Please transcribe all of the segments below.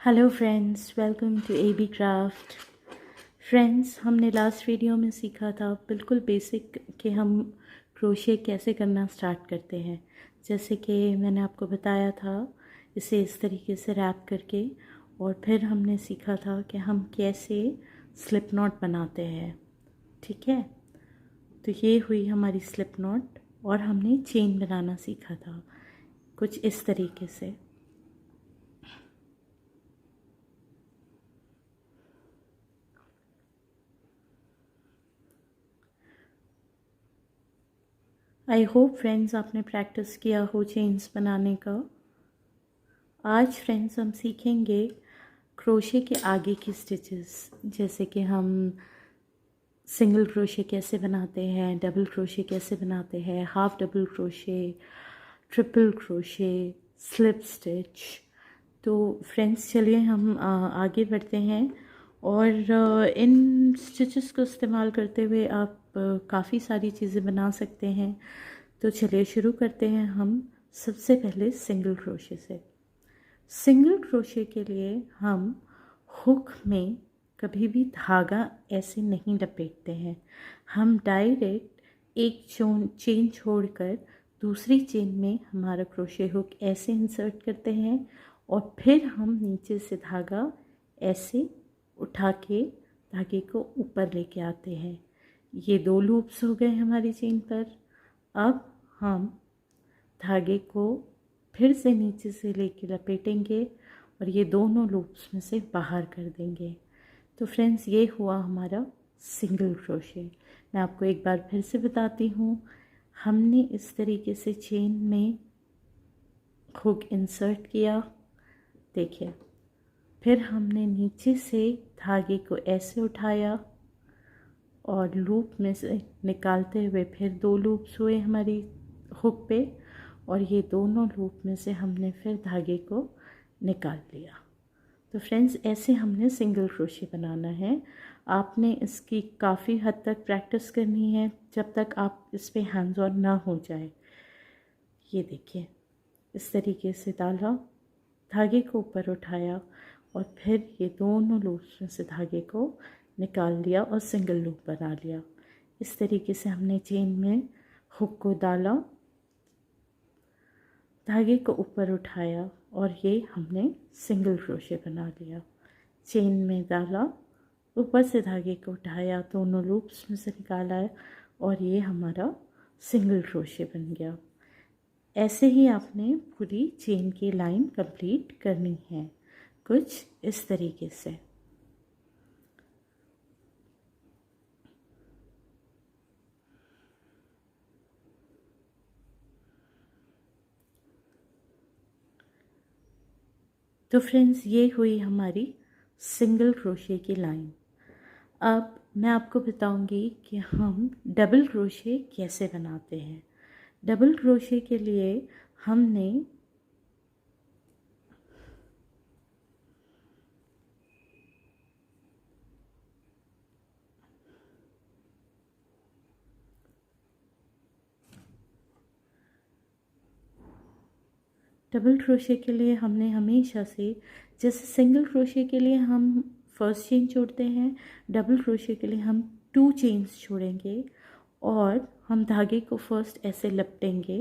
Hello friends, welcome to AB craft. Friends, हमने last video में सीखा था बिल्कुल बेसिक कि हम क्रोशे कैसे करना स्टार्ट करते हैं। जैसे कि मैंने आपको बताया था, इसे इस तरीके से रैप करके, और फिर हमने सीखा था कि हम कैसे स्लिप नॉट बनाते हैं। ठीक है, तो ये हुई हमारी स्लिप नॉट, और हमने चेन बनाना सीखा था कुछ इस तरीके से। आई होप फ्रेंड्स आपने प्रैक्टिस किया हो चेन्स बनाने का। आज फ्रेंड्स हम सीखेंगे क्रोशे के आगे की स्टिचेस, जैसे कि हम सिंगल क्रोशे कैसे बनाते हैं, डबल क्रोशे कैसे बनाते हैं, half double crochet, triple crochet, slip stitch. तो फ्रेंड्स चलिए हम आगे बढ़ते हैं, और इन स्टिचेस को इस्तेमाल करते हुए आप काफ़ी सारी चीज़ें बना सकते हैं। तो चलिए शुरू करते हैं हम सबसे पहले सिंगल क्रोशे से। सिंगल क्रोशे के लिए हम हुक में कभी भी धागा ऐसे नहीं लपेटते हैं। हम डायरेक्ट एक चेन छोड़कर दूसरी चेन में हमारा क्रोशे हुक ऐसे इंसर्ट करते हैं, और फिर हम नीचे से धागा ऐसे उठा के धागे को ऊपर लेके आते हैं। ये 2 लूप्स हो गए हमारी चेन पर। अब हम धागे को फिर से नीचे से लेके लपेटेंगे और ये दोनों लूप्स में से बाहर कर देंगे। तो फ्रेंड्स, ये हुआ हमारा सिंगल क्रोशे। मैं आपको एक बार फिर से बताती हूँ। हमने इस तरीके से चेन में हुक इंसर्ट किया, देखिए, फिर हमने नीचे से धागे को ऐसे उठाया और लूप में से निकालते हुए फिर 2 लूप्स हुए हमारी हुक पे, और ये दोनों लूप में से हमने फिर धागे को निकाल लिया। तो फ्रेंड्स, ऐसे हमने सिंगल क्रोशे बनाना है। आपने इसकी काफ़ी हद तक प्रैक्टिस करनी है जब तक आप इस पे हैंड्स ऑन ना हो जाए। ये देखिए, इस तरीके से डाला, धागे को ऊपर उठाया, और फिर ये दोनों लूप्स में से धागे को निकाल लिया और सिंगल लूप बना लिया। इस तरीके से हमने चेन में हुक को डाला, धागे को ऊपर उठाया, और ये हमने सिंगल क्रोशे बना लिया। चेन में डाला, ऊपर से धागे को उठाया, दोनों लूप्स में से निकाला है, और ये हमारा सिंगल क्रोशे बन गया। ऐसे ही आपने पूरी चेन की लाइन कंप्लीट करनी है, कुछ इस तरीके से। तो फ्रेंड्स, ये हुई हमारी सिंगल क्रोशे की लाइन। अब मैं आपको बताऊंगी कि हम डबल क्रोशे कैसे बनाते हैं। डबल क्रोशे के लिए हमने हमने हमेशा से, जैसे सिंगल क्रोशे के लिए हम फर्स्ट चेन छोड़ते हैं, डबल क्रोशे के लिए हम 2 चेन्स छोड़ेंगे, और हम धागे को फर्स्ट ऐसे लपटेंगे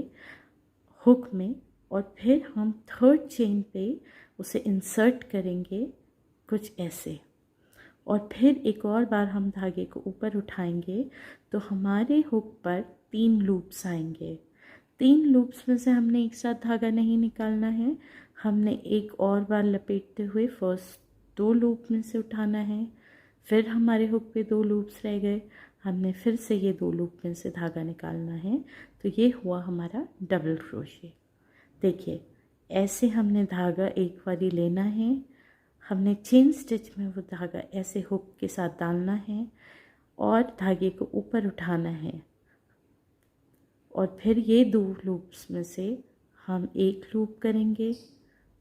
हुक में, और फिर हम थर्ड चेन पे उसे इंसर्ट करेंगे कुछ ऐसे, और फिर एक और बार हम धागे को ऊपर उठाएंगे तो हमारे हुक पर 3 लूप्स आएंगे। 3 लूप्स में से हमने एक साथ धागा नहीं निकालना है, हमने एक और बार लपेटते हुए फर्स्ट 2 लूप में से उठाना है। फिर हमारे हुक पे 2 लूप्स रह गए, हमने फिर से ये 2 लूप में से धागा निकालना है। तो ये हुआ हमारा डबल क्रोशे। देखिए, ऐसे हमने धागा एक बारी लेना है, हमने चेन स्टिच में वो धागा ऐसे हुक के साथ डालना है, और धागे को ऊपर उठाना है, और फिर ये 2 लूप्स में से हम एक लूप करेंगे,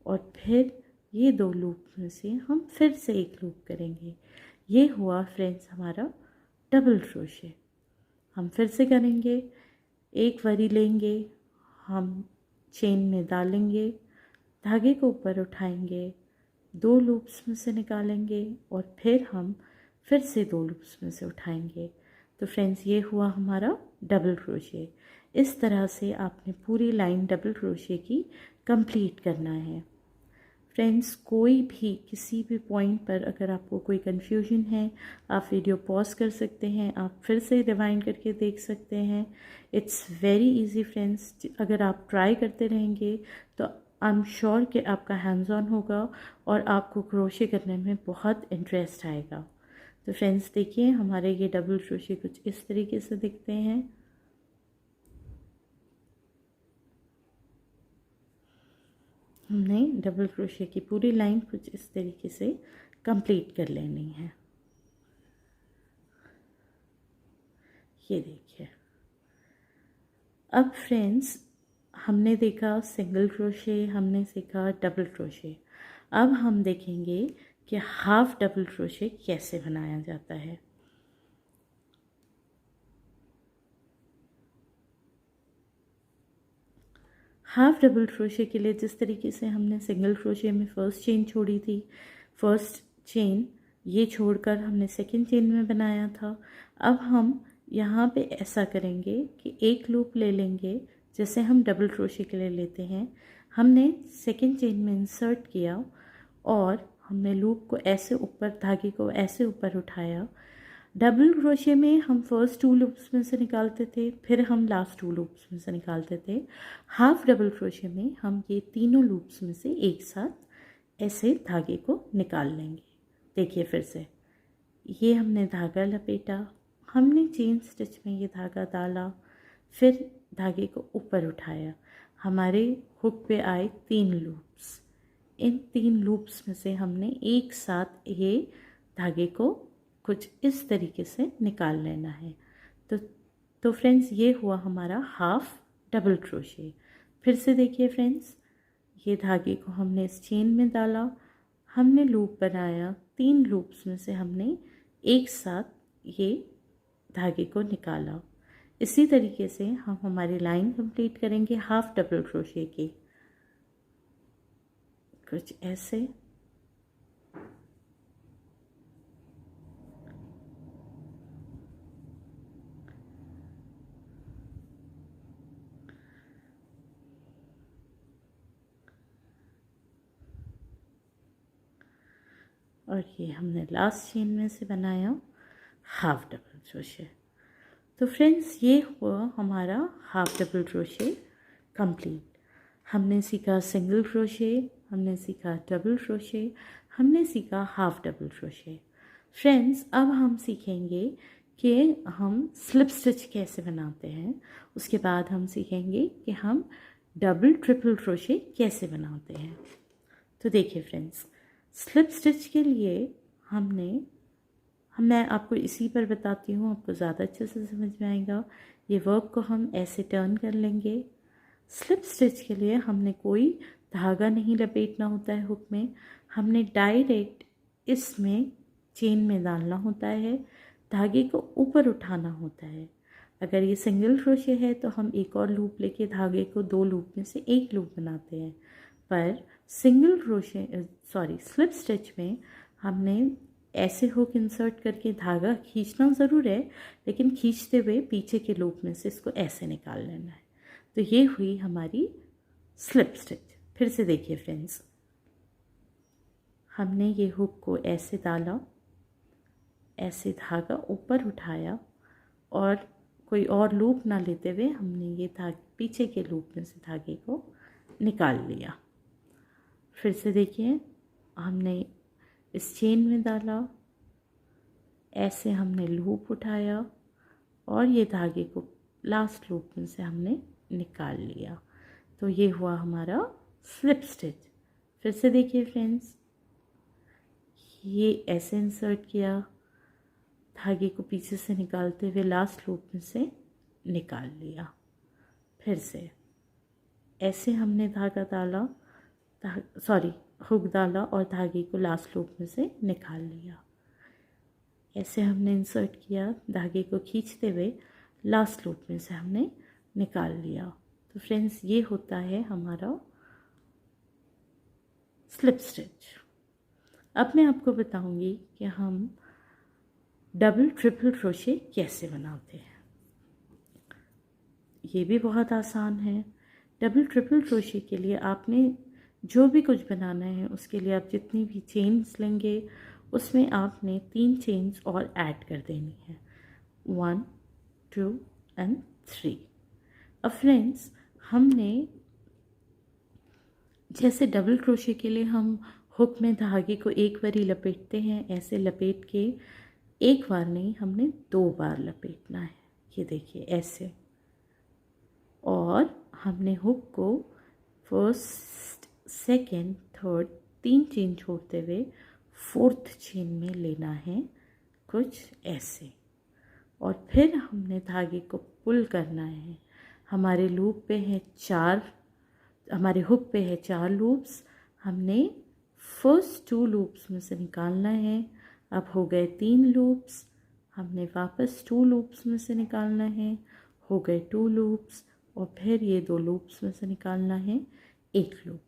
और फिर ये 2 लूप में से हम फिर से एक लूप करेंगे। ये हुआ फ्रेंड्स हमारा डबल क्रोशे। हम फिर से करेंगे, एक बारी लेंगे, हम चेन में डालेंगे, धागे को ऊपर उठाएंगे, 2 लूप्स में से निकालेंगे और फिर हम फिर से 2 लूप्स में से उठाएंगे। तो फ्रेंड्स ये हुआ हमारा डबल क्रोशे। इस तरह से आपने पूरी लाइन डबल क्रोशे की कंप्लीट करना है। फ्रेंड्स कोई भी किसी भी पॉइंट पर अगर आपको कोई कन्फ्यूजन है, आप वीडियो पॉज कर सकते हैं, आप फिर से रिवाइंड करके देख सकते हैं। It's very easy friends. अगर आप ट्राई करते रहेंगे तो आई एम श्योर कि आपका हैंड्स ऑन होगा और आपको क्रोशे करने में बहुत इंटरेस्ट आएगा। तो फ्रेंड्स देखिए हमारे ये डबल क्रोशे कुछ इस तरीके से दिखते हैं। हमने डबल क्रोशे की पूरी लाइन कुछ इस तरीके से कंप्लीट कर लेनी है। ये देखिए। अब फ्रेंड्स हमने देखा सिंगल क्रोशे, हमने सीखा डबल क्रोशे। अब हम देखेंगे कि हाफ डबल क्रोशे कैसे बनाया जाता है। हाफ डबल क्रोशे के लिए जिस तरीके से हमने सिंगल क्रोशे में फर्स्ट चेन छोड़ी थी, फर्स्ट चेन ये छोड़कर हमने सेकंड चेन में बनाया था। अब हम यहाँ पे ऐसा करेंगे कि एक लूप ले लेंगे जैसे हम डबल क्रोशे के लिए लेते हैं। हमने सेकंड चेन में इंसर्ट किया और हमने लूप को ऐसे ऊपर, धागे को ऐसे ऊपर उठाया। डबल क्रोशे में हम फर्स्ट 2 लूप्स में से निकालते थे, फिर हम लास्ट 2 लूप्स में से निकालते थे। हाफ डबल क्रोशे में हम ये तीनों लूप्स में से एक साथ ऐसे धागे को निकाल लेंगे। देखिए फिर से ये हमने धागा लपेटा, हमने चेन स्टिच में ये धागा डाला, फिर धागे को ऊपर उठाया। हमारे हुक पे आए 3 लूप्स। इन 3 लूप्स में से हमने एक साथ ये धागे को कुछ इस तरीके से निकाल लेना है। तो फ्रेंड्स ये हुआ हमारा हाफ डबल क्रोशे। फिर से देखिए फ्रेंड्स, ये धागे को हमने इस चेन में डाला, हमने लूप बनाया, 3 लूप्स में से हमने एक साथ ये धागे को निकाला। इसी तरीके से हम हमारी लाइन कंप्लीट करेंगे हाफ डबल क्रोशे की, कुछ ऐसे। और ये हमने लास्ट चेन में से बनाया हाफ डबल क्रोशे। तो फ्रेंड्स ये हुआ हमारा हाफ डबल क्रोशे कंप्लीट। हमने सीखा सिंगल क्रोशे, हमने सीखा डबल क्रोशे, हमने सीखा हाफ डबल क्रोशे। फ्रेंड्स अब हम सीखेंगे कि हम स्लिप स्टिच कैसे बनाते हैं। उसके बाद हम सीखेंगे कि हम डबल ट्रिपल क्रोशे कैसे बनाते हैं। तो देखिए फ्रेंड्स, स्लिप स्टिच के लिए मैं आपको इसी पर बताती हूँ, आपको ज़्यादा अच्छे से समझ में आएगा। ये वर्क को हम ऐसे टर्न कर लेंगे। स्लिप स्टिच के लिए हमने कोई धागा नहीं लपेटना होता है हुक में, हमने डायरेक्ट इसमें चेन में डालना होता है, धागे को ऊपर उठाना होता है। अगर ये सिंगल क्रोशे है तो हम एक और लूप लेके धागे को 2 लूप में से एक लूप बनाते हैं, पर स्लिप स्टिच में हमने ऐसे हुक इंसर्ट करके धागा खींचना ज़रूर है, लेकिन खींचते हुए पीछे के लूप में से इसको ऐसे निकाल लेना है। तो ये हुई हमारी स्लिप स्टिच। फिर से देखिए फ्रेंड्स, हमने ये हुक को ऐसे डाला, ऐसे धागा ऊपर उठाया और कोई और लूप ना लेते हुए हमने ये पीछे के लूप में से धागे को निकाल लिया। फिर से देखिए, हमने इस चेन में डाला, ऐसे हमने लूप उठाया और ये धागे को लास्ट लूप में से हमने निकाल लिया। तो ये हुआ हमारा स्लिप स्टिच। फिर से देखिए फ्रेंड्स, ये ऐसे इंसर्ट किया, धागे को पीछे से निकालते हुए लास्ट लूप में से निकाल लिया। फिर से ऐसे हमने धागा डाला, हुक डाला और धागे को लास्ट लूप में से निकाल लिया। ऐसे हमने इंसर्ट किया, धागे को खींचते हुए लास्ट लूप में से हमने निकाल लिया। तो फ्रेंड्स ये होता है हमारा स्लिप स्टिच। अब मैं आपको बताऊंगी कि हम डबल ट्रिपल क्रोशे कैसे बनाते हैं। ये भी बहुत आसान है। डबल ट्रिपल क्रोशे के लिए आपने जो भी कुछ बनाना है उसके लिए आप जितनी भी चेन्स लेंगे उसमें आपने 3 चेन्स और ऐड कर देनी है, 1 2 एंड 3। अब फ्रेंड्स, हमने जैसे डबल क्रोशे के लिए हम हुक में धागे को एक बारी लपेटते हैं, ऐसे लपेट के एक बार नहीं, हमने 2 बार लपेटना है। ये देखिए ऐसे। और हमने हुक को फर्स्ट सेकेंड थर्ड 3 चेन छोड़ते हुए 4th चेन में लेना है, कुछ ऐसे। और फिर हमने धागे को पुल करना है। हमारे लूप पे है 4, हमारे हुक पे है 4 लूप्स, हमने फर्स्ट 2 लूप्स में से निकालना है। अब हो गए 3 लूप्स, हमने वापस 2 लूप्स में से निकालना है, हो गए 2 लूप्स, और फिर ये 2 लूप्स में से निकालना है 1 लूप।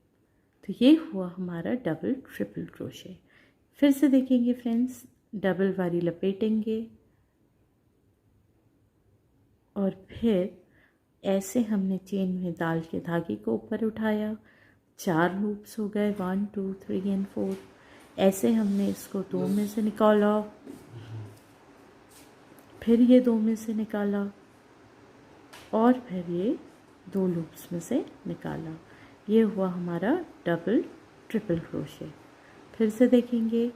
तो ये हुआ हमारा डबल ट्रिपल क्रोशे। फिर से देखेंगे फ्रेंड्स, डबल वारी लपेटेंगे और फिर ऐसे हमने चेन में डाल के धागे को ऊपर उठाया, 4 लूप्स हो गए, 1 2 3 एंड 4। ऐसे हमने इसको 2 में से निकाला, फिर ये 2 में से निकाला और फिर ये 2 लूप्स में से निकाला। ये हुआ हमारा डबल ट्रिपल क्रोशे। फिर से देखेंगे,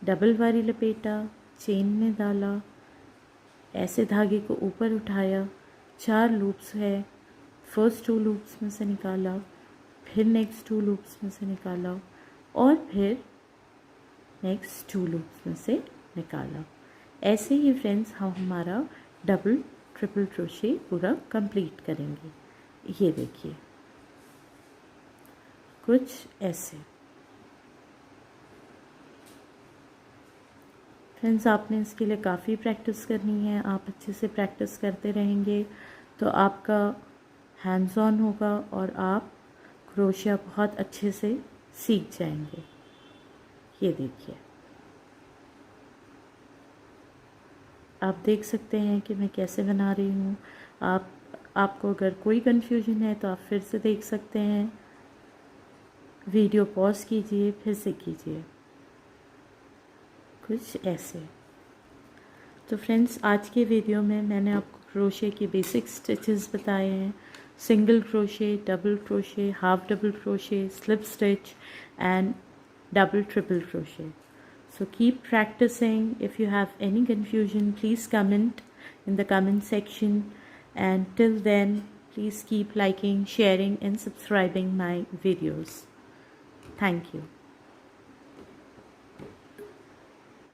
डबल वारी लपेटा, चेन में डाला, ऐसे धागे को ऊपर उठाया, 4 लूप्स है, फर्स्ट 2 लूप्स में से निकाला, फिर नेक्स्ट 2 लूप्स में से निकाला और फिर नेक्स्ट 2 लूप्स में से निकाला। ऐसे ही फ्रेंड्स हम हमारा डबल ट्रिपल क्रोशे पूरा कंप्लीट करेंगे। ये देखिए कुछ ऐसे। फ्रेंड्स, आपने इसके लिए काफ़ी प्रैक्टिस करनी है। आप अच्छे से प्रैक्टिस करते रहेंगे तो आपका हैंड्स ऑन होगा और आप क्रोशिया बहुत अच्छे से सीख जाएंगे। ये देखिए, आप देख सकते हैं कि मैं कैसे बना रही हूँ। आपको अगर कोई कन्फ्यूजन है तो आप फिर से देख सकते हैं। वीडियो पॉज कीजिए, फिर से कीजिए, कुछ ऐसे। तो फ्रेंड्स, आज के वीडियो में मैंने आपको क्रोशे के बेसिक स्टिचेस बताए हैं, single crochet, double crochet, half double crochet, slip stitch and double triple crochet. So keep practicing. If you have any confusion, please comment in the comment section, and till then please keep liking, sharing and subscribing my videos. Thank you.